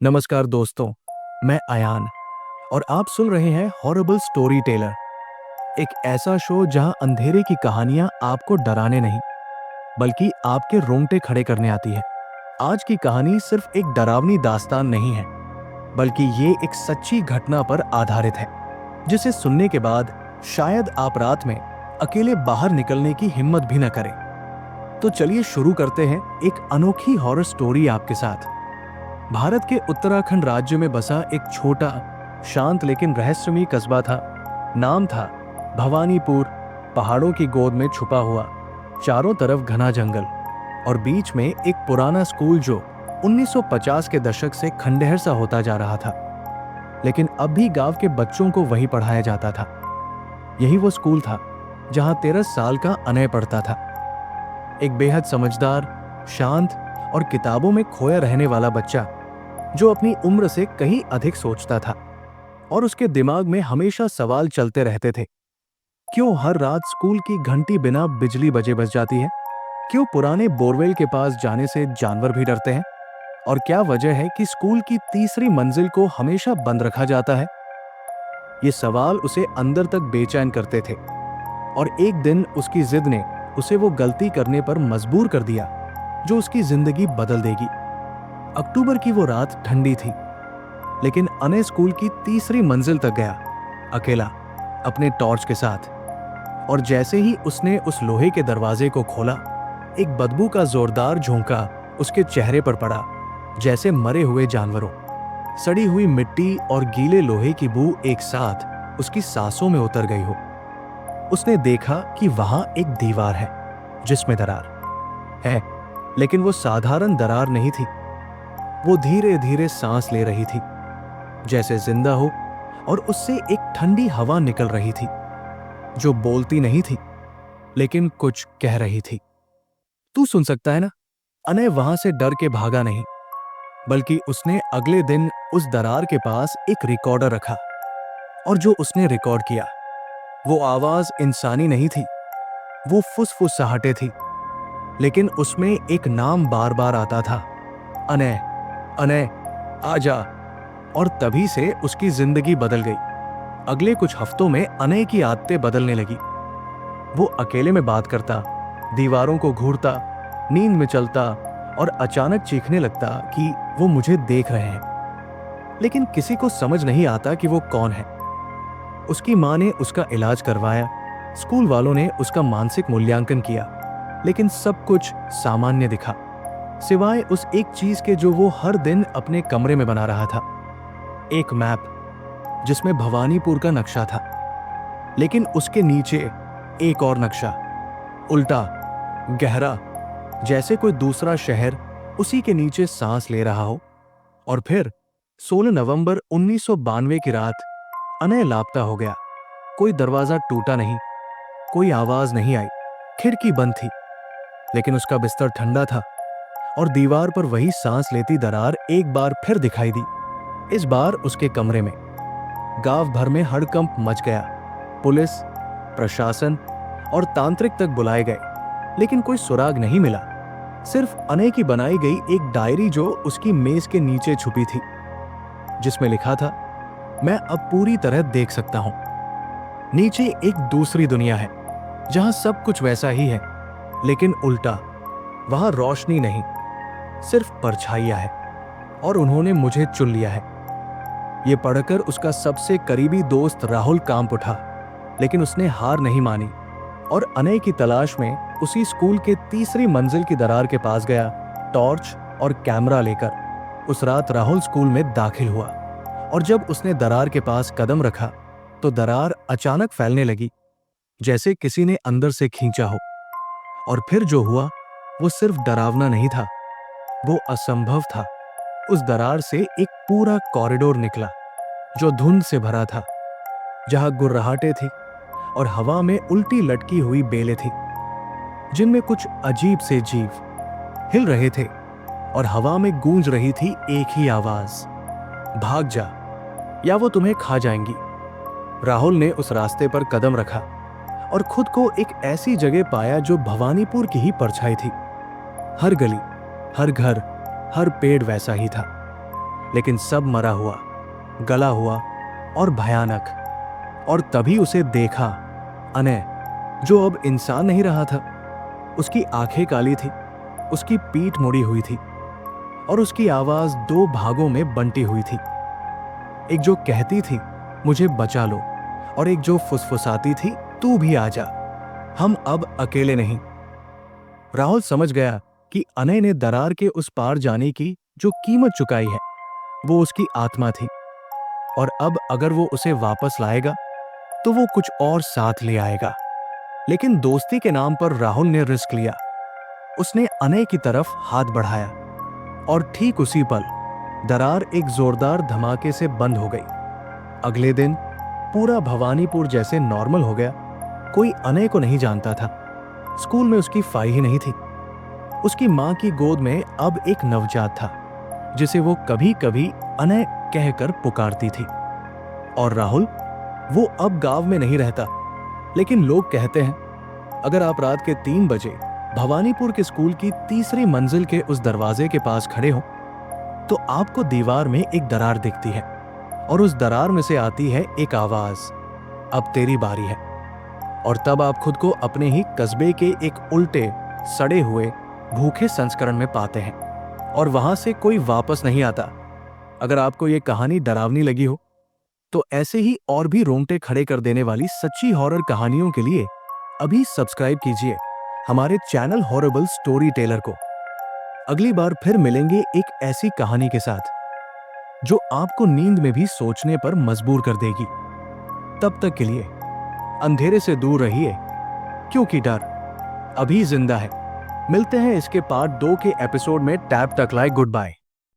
नमस्कार दोस्तों, मैं अयान और आप सुन रहे हैं हॉरिबल स्टोरी टेलर, एक ऐसा शो जहां अंधेरे की कहानियां आपको डराने नहीं बल्कि आपके रोंगटे खड़े करने आती है। आज की कहानी सिर्फ एक डरावनी दास्तान नहीं है, बल्कि ये एक सच्ची घटना पर आधारित है, जिसे सुनने के बाद शायद आप रात में अकेले बाहर निकलने की हिम्मत भी न करें। तो चलिए शुरू करते हैं एक अनोखी हॉरर स्टोरी आपके साथ। भारत के उत्तराखंड राज्य में बसा एक छोटा, शांत लेकिन रहस्यमयी कस्बा था। नाम था भवानीपुर। पहाड़ों की गोद में छुपा हुआ, चारों तरफ घना जंगल और बीच में एक पुराना स्कूल जो 1950 के दशक से खंडहर सा होता जा रहा था। लेकिन अब भी गांव के बच्चों को वहीं पढ़ाया जाता था। यही वो स्कूल था जहां 13 साल का अनय पढ़ता था, एक बेहद समझदार, शांत और किताबों में खोया रहने वाला बच्चा जो अपनी उम्र से कहीं अधिक सोचता था। और उसके दिमाग में हमेशा सवाल चलते रहते थे। क्यों हर रात स्कूल की घंटी बिना बिजली बजे बज जाती है? क्यों पुराने बोरवेल के पास जाने से जानवर भी डरते हैं? और क्या वजह है कि स्कूल की तीसरी मंजिल को हमेशा बंद रखा जाता है? ये सवाल उसे अंदर तक बेचैन करते थे। और एक दिन उसकी जिद ने उसे वो गलती करने पर मजबूर कर दिया जो उसकी जिंदगी बदल देगी। अक्टूबर की वो रात ठंडी थी, लेकिन अनय स्कूल की तीसरी मंजिल तक गया, अकेला, अपने टॉर्च के साथ। और जैसे ही उसने उस लोहे के दरवाजे को खोला, एक बदबू का जोरदार झोंका उसके चेहरे पर पड़ा, जैसे मरे हुए जानवरों, सड़ी हुई मिट्टी और गीले लोहे की बू एक साथ उसकी सांसों में उतर गई हो। उसने देखा कि वहां एक दीवार है जिसमें दरार है, लेकिन वो साधारण दरार नहीं थी। वो धीरे धीरे सांस ले रही थी, जैसे जिंदा हो, और उससे एक ठंडी हवा निकल रही थी जो बोलती नहीं थी, लेकिन कुछ कह रही थी। तू सुन सकता है ना? अनय वहां से डर के भागा नहीं, बल्कि उसने अगले दिन उस दरार के पास एक रिकॉर्डर रखा। और जो उसने रिकॉर्ड किया, वो आवाज इंसानी नहीं थी, वो फुसफुसाहटें थी। लेकिन उसमें एक नाम बार बार आता था, अनय, अनय, आजा। और तभी से उसकी जिंदगी बदल गई। अगले कुछ हफ्तों में अनय की आदतें बदलने लगी। वो अकेले में बात करता, दीवारों को घूरता, नींद में चलता और अचानक चीखने लगता कि वो मुझे देख रहे हैं। लेकिन किसी को समझ नहीं आता कि वो कौन है। उसकी माँ ने उसका इलाज करवाया, स्कूल वालों ने उसका मानसिक मूल्यांकन किया, लेकिन सब कुछ सामान्य दिखा, सिवाय उस एक चीज के जो वो हर दिन अपने कमरे में बना रहा था। एक मैप जिसमें भवानीपुर का नक्शा था, लेकिन उसके नीचे एक और नक्शा, उल्टा, गहरा, जैसे कोई दूसरा शहर उसी के नीचे सांस ले रहा हो। और फिर 16 नवंबर 1992 की रात अनय लापता हो गया। कोई दरवाजा टूटा नहीं, कोई आवाज नहीं आई, खिड़की बंद थी, लेकिन उसका बिस्तर ठंडा था और दीवार पर वही सांस लेती दरार एक बार फिर दिखाई दी। इस बार उसके कमरे में। गांव भर में हड़कंप मच गया। पुलिस, प्रशासन और तांत्रिक तक बुलाए गए, लेकिन कोई सुराग नहीं मिला। सिर्फ अनय की बनाई गई एक डायरी जो उसकी मेज के नीचे छुपी थी, जिसमें लिखा था, मैं अब पूरी तरह देख सकता हूं। नीचे एक दूसरी दुनिया है जहां सब कुछ वैसा ही है, लेकिन उल्टा। वहां रोशनी नहीं, सिर्फ परछाइयां है, और उन्होंने मुझे चुन लिया है। ये पढ़कर उसका सबसे करीबी दोस्त राहुल कांप उठा, लेकिन उसने हार नहीं मानी और अनय की तलाश में उसी स्कूल के तीसरी मंजिल की दरार के पास गया, टॉर्च और कैमरा लेकर। उस रात राहुल स्कूल में दाखिल हुआ, और जब उसने दरार के पास कदम रखा तो दरार अचानक फैलने लगी, जैसे किसी ने अंदर से खींचा हो। और फिर जो हुआ वो सिर्फ डरावना नहीं था, वो असंभव था। उस दरार से एक पूरा कॉरिडोर निकला जो धुंध से भरा था, जहां गुर्राहटें थी और हवा में उल्टी लटकी हुई बेलें थी, जिनमें कुछ अजीब से जीव हिल रहे थे। और हवा में गूंज रही थी एक ही आवाज, भाग जा या वो तुम्हें खा जाएंगी। राहुल ने उस रास्ते पर कदम रखा और खुद को एक ऐसी जगह पाया जो भवानीपुर की ही परछाई थी। हर गली, हर घर, हर पेड़ वैसा ही था। लेकिन सब मरा हुआ, गला हुआ और भयानक। और तभी उसे देखा अनय, जो अब इंसान नहीं रहा था। उसकी आंखें काली थी, उसकी पीठ मुड़ी हुई थी और उसकी आवाज दो भागों में बंटी हुई थी। एक जो कहती थी मुझे बचा लो, और एक जो फुसफुसाती थी तू भी आ जा, हम अब अकेले नहीं। राहुल समझ गया कि अनय ने दरार के उस पार जाने की जो कीमत चुकाई है वो उसकी आत्मा थी, और अब अगर वो उसे वापस लाएगा तो वो कुछ और साथ ले आएगा। लेकिन दोस्ती के नाम पर राहुल ने रिस्क लिया। उसने अनय की तरफ हाथ बढ़ाया और ठीक उसी पल दरार एक जोरदार धमाके से बंद हो गई। अगले दिन पूरा भवानीपुर जैसे नॉर्मल हो गया। कोई अनय को नहीं जानता था। स्कूल में उसकी फाई ही नहीं थी। उसकी मां की गोद में अब एक नवजात था जिसे वो कभी कभी अनय कहकर पुकारती थी। और राहुल, वो अब गांव में नहीं रहता, लेकिन लोग कहते हैं अगर आप रात के 3 बजे भवानीपुर के स्कूल की तीसरी मंजिल के उस दरवाजे के पास खड़े हो तो आपको दीवार में एक दरार दिखती है, और उस दरार में से आती है एक आवाज, अब तेरी बारी है। और तब आप खुद को अपने ही कस्बे के एक उल्टे, सड़े हुए, भूखे संस्करण में पाते हैं, और वहां से कोई वापस नहीं आता। अगर आपको ये कहानी डरावनी लगी हो तो ऐसे ही और भी रोंगटे खड़े कर देने वाली सच्ची हॉरर कहानियों के लिए अभी सब्सक्राइब कीजिए हमारे चैनल हॉरेबल स्टोरी टेलर को। अगली बार फिर मिलेंगे एक ऐसी कहानी के साथ जो आपको नींद में भी सोचने पर मजबूर कर देगी। तब तक के लिए अंधेरे से दूर रहिए, क्योंकि डर अभी जिंदा है। मिलते हैं इसके पार्ट 2 के एपिसोड में। टैब तक लाए, गुड बाय।